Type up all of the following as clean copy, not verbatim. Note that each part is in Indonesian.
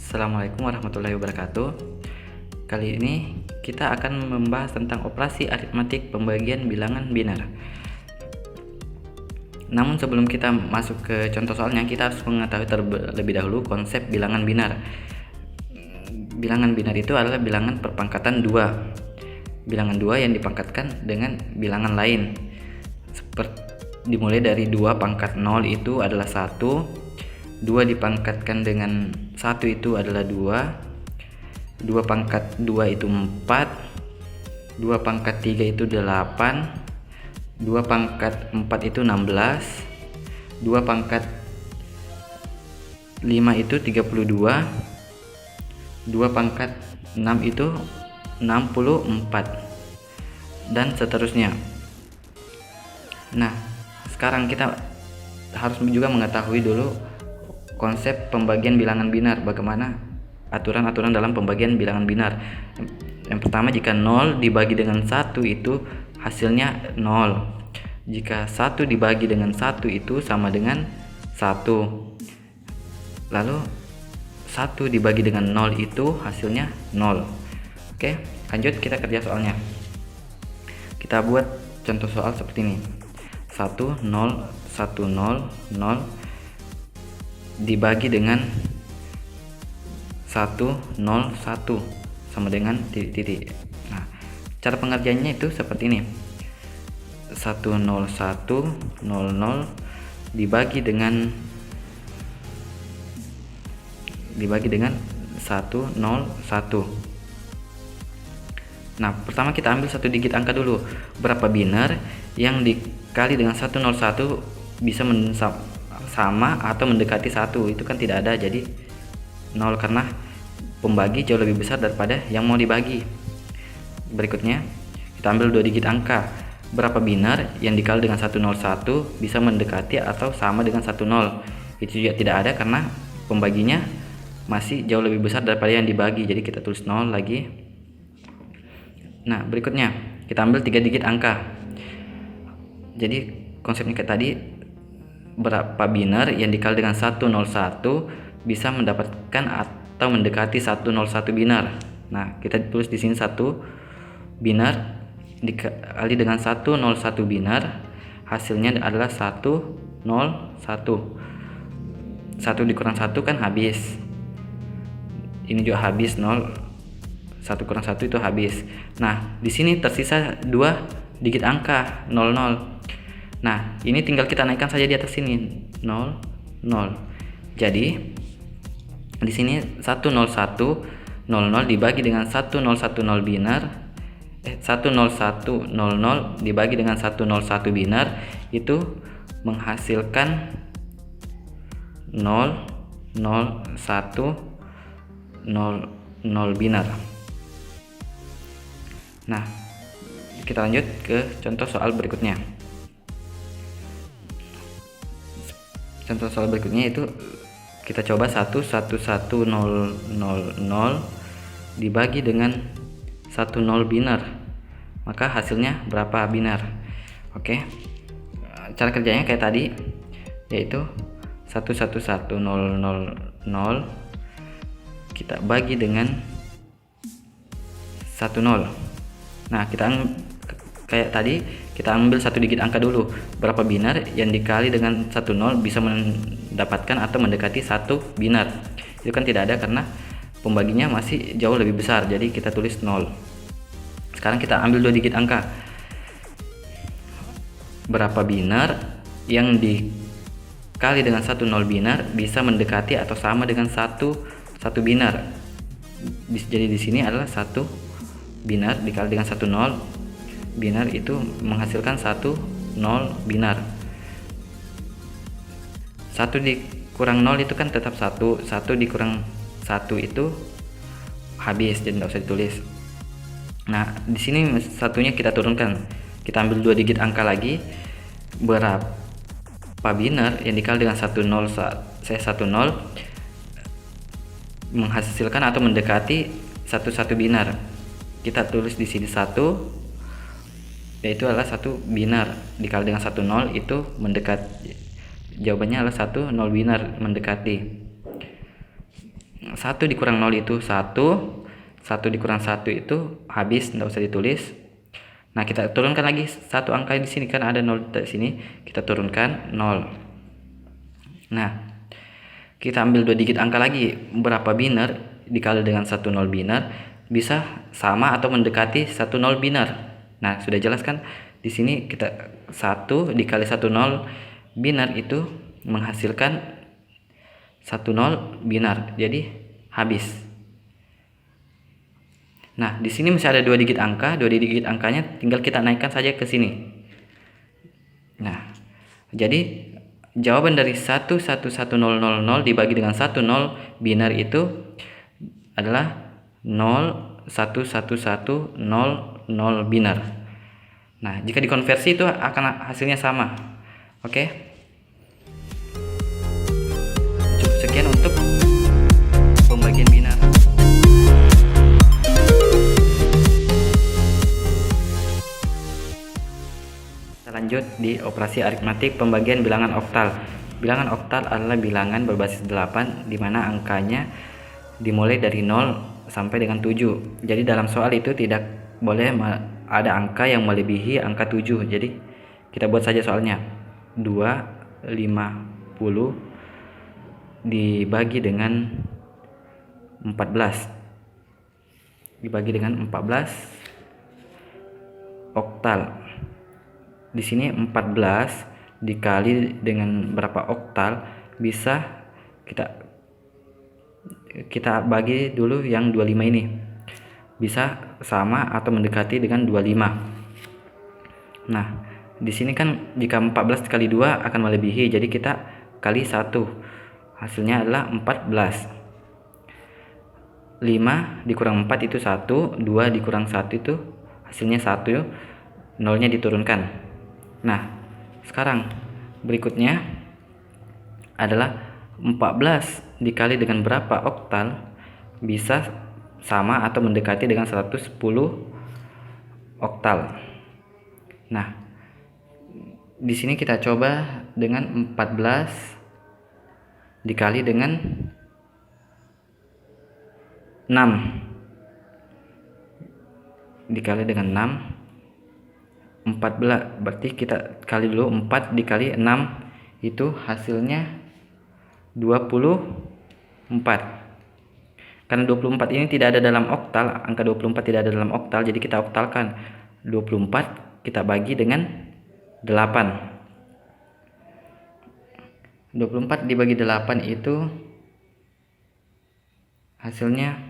Assalamualaikum warahmatullahi wabarakatuh. Kali ini kita akan membahas tentang operasi aritmatik pembagian bilangan binar. Namun sebelum kita masuk ke contoh soalnya, kita harus mengetahui terlebih dahulu konsep bilangan binar. Bilangan binar itu adalah bilangan perpangkatan 2. Bilangan 2 yang dipangkatkan dengan bilangan lain. Dimulai dari 2 pangkat 0 itu adalah 1. 2 dipangkatkan dengan 1 itu adalah 2. 2 pangkat 2 itu 4. 2 pangkat 3 itu 8. 2 pangkat 4 itu 16. 2 pangkat 5 itu 32. 2 pangkat 6 itu 64, dan seterusnya. Nah, sekarang kita harus juga mengetahui dulu konsep pembagian bilangan binar, bagaimana aturan-aturan dalam pembagian bilangan binar. Yang pertama, jika 0 dibagi dengan 1 itu hasilnya 0. Jika 1 dibagi dengan 1 itu sama dengan 1. Lalu 1 dibagi dengan 0 itu hasilnya 0. Oke, lanjut kita kerja soalnya. Kita buat contoh soal seperti ini. 1 0 1 0 0 dibagi dengan 1 0 1 sama dengan titik-titik. Nah, cara pengerjaannya itu seperti ini. 1 0 1 0 0 dibagi dengan 1 0 1. Nah, pertama kita ambil satu digit angka dulu. Berapa binar yang dikali dengan 101 bisa sama atau mendekati 1? Itu kan tidak ada, jadi 0 karena pembagi jauh lebih besar daripada yang mau dibagi. Berikutnya kita ambil 2 digit angka. Berapa binar yang dikali dengan 101 bisa mendekati atau sama dengan 10? Itu juga tidak ada karena pembaginya masih jauh lebih besar daripada yang dibagi, jadi kita tulis 0 lagi. Nah, berikutnya kita ambil 3 digit angka. Jadi konsepnya kayak tadi, berapa binar yang dikali dengan 101 bisa mendapatkan atau mendekati 101 binar. Nah, kita tulis di sini 1 binar dikali dengan 101 binar, hasilnya adalah 101. 1 dikurang 1 kan habis. Ini juga habis, 0. 1 kurang 1 itu habis. Nah, di sini tersisa 2 digit angka 00. Nah, ini tinggal kita naikkan saja di atas sini 0 0. Jadi di sini 101 00 dibagi dengan 1010 binar 10100 dibagi dengan 101 binar itu menghasilkan 0 0 1 0 0 binar. Nah, kita lanjut ke contoh soal berikutnya. Contoh soal berikutnya itu kita coba 1111000 dibagi dengan 10 binar, maka hasilnya berapa binar? Oke, cara kerjanya kayak tadi, yaitu 1111000 kita bagi dengan 10. Nah, kayak tadi kita ambil 1 digit angka dulu. Berapa binar yang dikali dengan 10 bisa mendapatkan atau mendekati 1 binar? Itu kan tidak ada karena pembaginya masih jauh lebih besar, jadi kita tulis 0. Sekarang kita ambil 2 digit angka. Berapa binar yang dikali dengan 10 binar bisa mendekati atau sama dengan 1 binar? Jadi di sini adalah 1 binar dikali dengan 10 binar itu menghasilkan 10 binar. 1 dikurang 0 itu kan tetap 1. 1 dikurang 1 itu habis, jadi nggak usah ditulis. Nah, di sini satunya kita turunkan. Kita ambil 2 digit angka lagi. Berapa binar yang dikali dengan 10 menghasilkan atau mendekati 1 binar? Kita tulis di sini 1, yaitu adalah 1 binar dikali dengan 10 itu mendekat. Jawabannya adalah 10 binar mendekati. 1 dikurang 0 itu 1, 1 dikurang 1 itu habis, nggak usah ditulis. Nah, kita turunkan lagi satu angka di sini, kan ada 0 di sini, kita turunkan 0. Nah, kita ambil 2 digit angka lagi, berapa biner dikali dengan 1 0 biner bisa sama atau mendekati 1 0 biner. Nah, sudah jelas kan? Di sini kita 1 dikali 1 0 biner itu menghasilkan 1 0 biner. Jadi habis. Nah, di sini masih ada 2 digit angka, 2 digit angkanya tinggal kita naikkan saja ke sini. Nah, jadi jawaban dari 111000 dibagi dengan 1 0 biner itu adalah 0111000 biner. Nah, jika dikonversi itu akan hasilnya sama. Oke. Cukup sekian untuk pembagian biner. Kita lanjut di operasi aritmatik pembagian bilangan oktal. Bilangan oktal adalah bilangan berbasis 8 di mana angkanya dimulai dari 0 sampai dengan 7. Jadi dalam soal itu tidak boleh ada angka yang melebihi angka 7. Jadi kita buat saja soalnya. 250 dibagi dengan 14. Dibagi dengan 14 oktal. Di sini 14 dikali dengan berapa oktal bisa kita bagi dulu yang 25 ini. Bisa sama atau mendekati dengan 25. Nah, di sini kan jika 14 kali 2 akan melebihi, jadi kita kali 1. Hasilnya adalah 14. 5 dikurang 4 itu 1, 2 dikurang 1 itu hasilnya 1, nolnya diturunkan. Nah, sekarang berikutnya adalah 14 dikali dengan berapa oktal bisa sama atau mendekati dengan 110 oktal. Nah, di sini kita coba dengan 14 dikali dengan 6 dikali dengan 6, 14 berarti kita kali dulu 4 dikali 6 itu hasilnya 24. Karena 24 ini tidak ada dalam oktal, angka 24 tidak ada dalam oktal, jadi kita oktalkan. 24 kita bagi dengan 8. 24 dibagi 8 itu hasilnya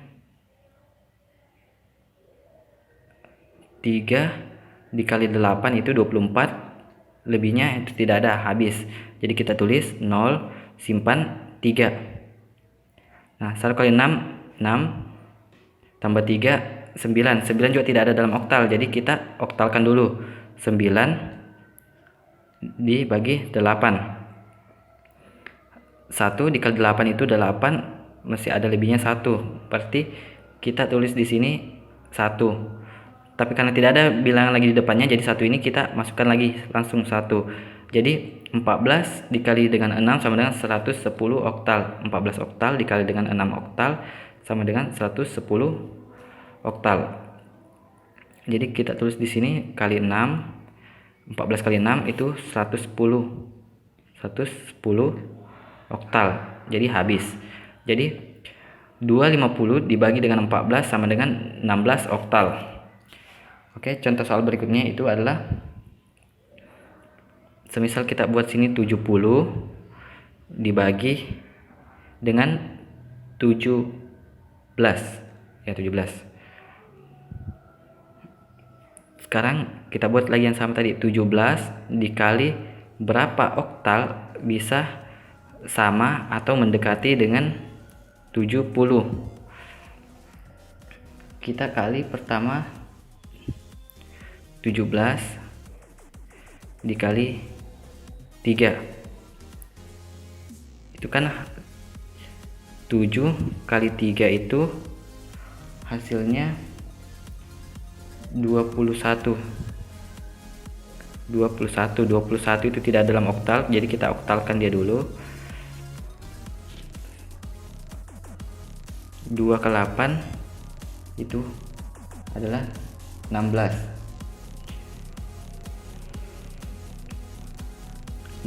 3 dikali 8 itu 24, lebihnya itu tidak ada, habis. Jadi kita tulis 0 simpan 3. Nah, 1 kali 6 tambah 3 9. 9 juga tidak ada dalam oktal, jadi kita oktalkan dulu. 9 dibagi 8. 1 dikali 8 itu 8, masih ada lebihnya 1. Berarti kita tulis di sini 1. Tapi karena tidak ada bilangan lagi di depannya, jadi 1 ini kita masukkan lagi langsung 1. Jadi 14 dikali dengan 6 sama dengan 110 oktal. 14 oktal dikali dengan 6 oktal sama dengan 110 oktal. Jadi kita tulis di sini kali 6. 14 kali 6 itu 110 oktal. Jadi habis. Jadi 250 dibagi dengan 14 sama dengan 16 oktal. Oke, contoh soal berikutnya itu adalah semisal kita buat sini 70 dibagi dengan 17. Ya, 17. Sekarang kita buat lagi yang sama tadi, 17 dikali berapa oktal bisa sama atau mendekati dengan 70. Kita kali pertama 17 dikali 3. Itu kan 7 kali 3 itu hasilnya 21 itu tidak dalam oktal, jadi kita oktalkan dia dulu. 2 kali 8 itu adalah 16.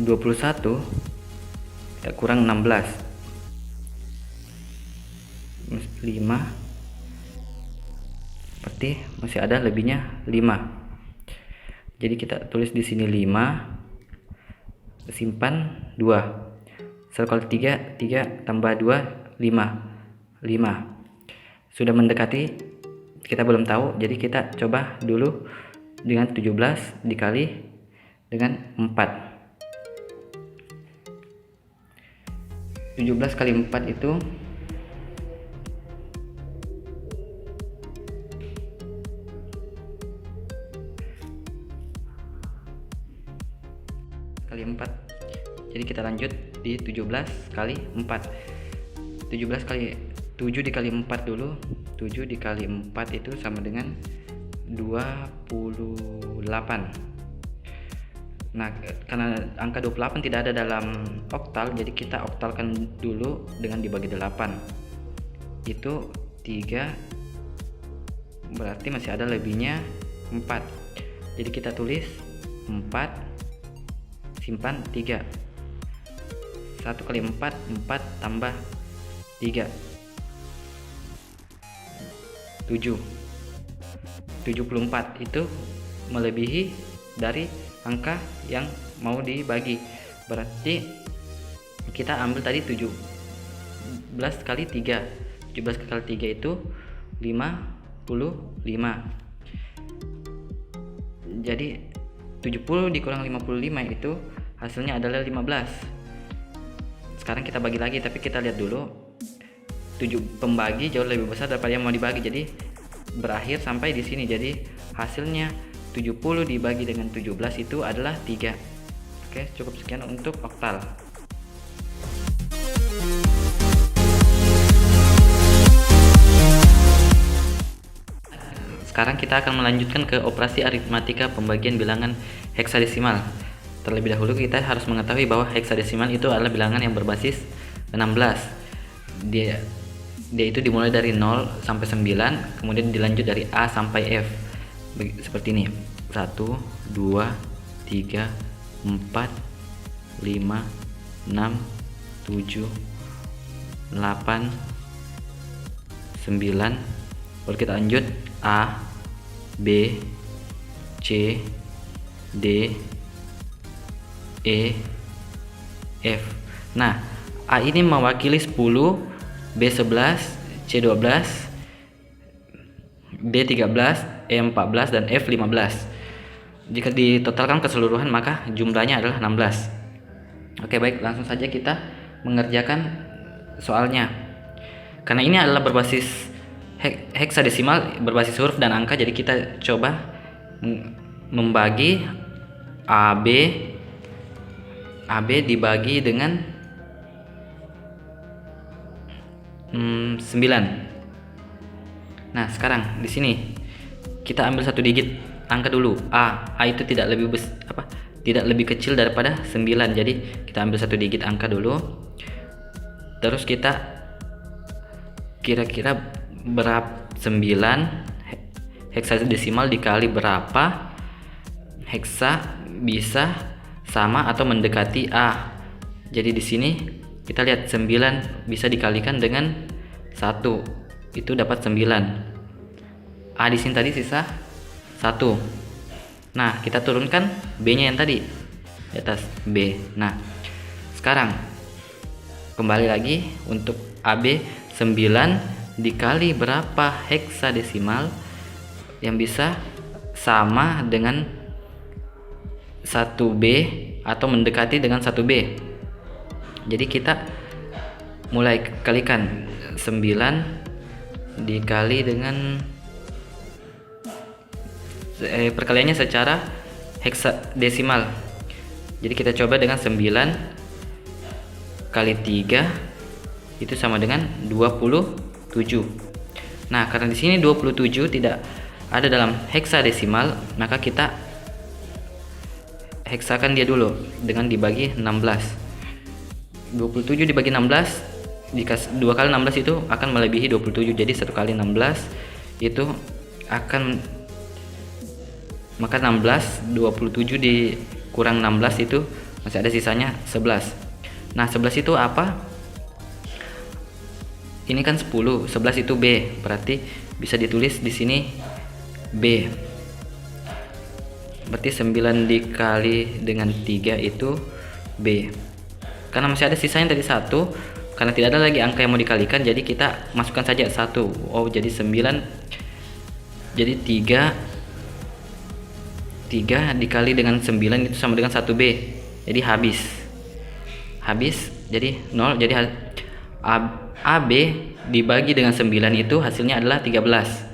21 ya, kurang 16 5, berarti masih ada lebihnya 5. Jadi kita tulis di sini 5, simpan 2. 1 kali 3 tambah 2 5. Sudah mendekati, kita belum tahu, jadi kita coba dulu dengan 17 dikali dengan 4. 17 kali 4 itu kali 4. Jadi kita lanjut di 17 kali 4. 17 kali 7 dikali 4 dulu. 7 dikali 4 itu sama dengan 28. Nah, karena angka 28 tidak ada dalam oktal, jadi kita oktalkan dulu dengan dibagi 8. Itu 3, berarti masih ada lebihnya 4. Jadi kita tulis 4, simpan 3. 1 kali 4 tambah 3 7. 74 itu melebihi dari angka yang mau dibagi. Berarti kita ambil tadi 17 kali 3. 17 kali 3 itu 55. Jadi 70 dikurang 55 itu hasilnya adalah 15. Sekarang kita bagi lagi, tapi kita lihat dulu 7 pembagi jauh lebih besar daripada yang mau dibagi, jadi berakhir sampai di sini. Jadi hasilnya 70 dibagi dengan 17 itu adalah 3. Oke, cukup sekian untuk oktal. Sekarang kita akan melanjutkan ke operasi aritmatika pembagian bilangan heksadesimal. Terlebih dahulu kita harus mengetahui bahwa heksadesimal itu adalah bilangan yang berbasis 16. Dia itu dimulai dari 0 sampai 9, kemudian dilanjut dari A sampai F. Seperti ini. 1 2 3 4 5 6 7 8 9. Baru kita lanjut A, B, C, D, E, F. Nah, A ini mewakili 10, B 11, C 12, D 13, E 14, dan F 15. Jika ditotalkan keseluruhan maka jumlahnya adalah 16. Oke, baik, langsung saja kita mengerjakan soalnya. Karena ini adalah berbasis heksadesimal, berbasis huruf dan angka, jadi kita coba membagi AB dibagi dengan 9. Nah, sekarang di sini kita ambil satu digit angka dulu. A itu tidak lebih kecil daripada 9. Jadi kita ambil satu digit angka dulu. Terus kita kira-kira berapa 9 heksadesimal dikali berapa heksa bisa sama atau mendekati A. Jadi di sini kita lihat 9 bisa dikalikan dengan 1, itu dapat 9. A di sini tadi sisa 1. Nah, kita turunkan B-nya yang tadi di atas B. Nah, sekarang kembali lagi untuk AB 9 dikali berapa heksadesimal yang bisa sama dengan 1B atau mendekati dengan 1B. Jadi kita mulai kalikan 9 dikali dengan perkaliannya secara heksadesimal. Jadi kita coba dengan 9 kali 3 itu sama dengan 27. Nah, karena di sini 27 tidak ada dalam heksadesimal, maka kita heksakan dia dulu dengan dibagi 16. 27 dibagi 16 jika 2 kali 16 itu akan melebihi 27, jadi 1 kali 16 itu akan, maka 16 27 dikurang 16 itu masih ada sisanya 11. Nah 11 itu apa? Ini kan 10, 11 itu B, berarti bisa ditulis di sini B. Berarti 9 dikali dengan 3 itu B. Karena masih ada sisanya dari 1, karena tidak ada lagi angka yang mau dikalikan, jadi kita masukkan saja 1. Oh, jadi 9, jadi 3 dikali dengan 9 itu sama dengan 1B. Jadi habis jadi 0. Jadi AB dibagi dengan 9 itu hasilnya adalah 13.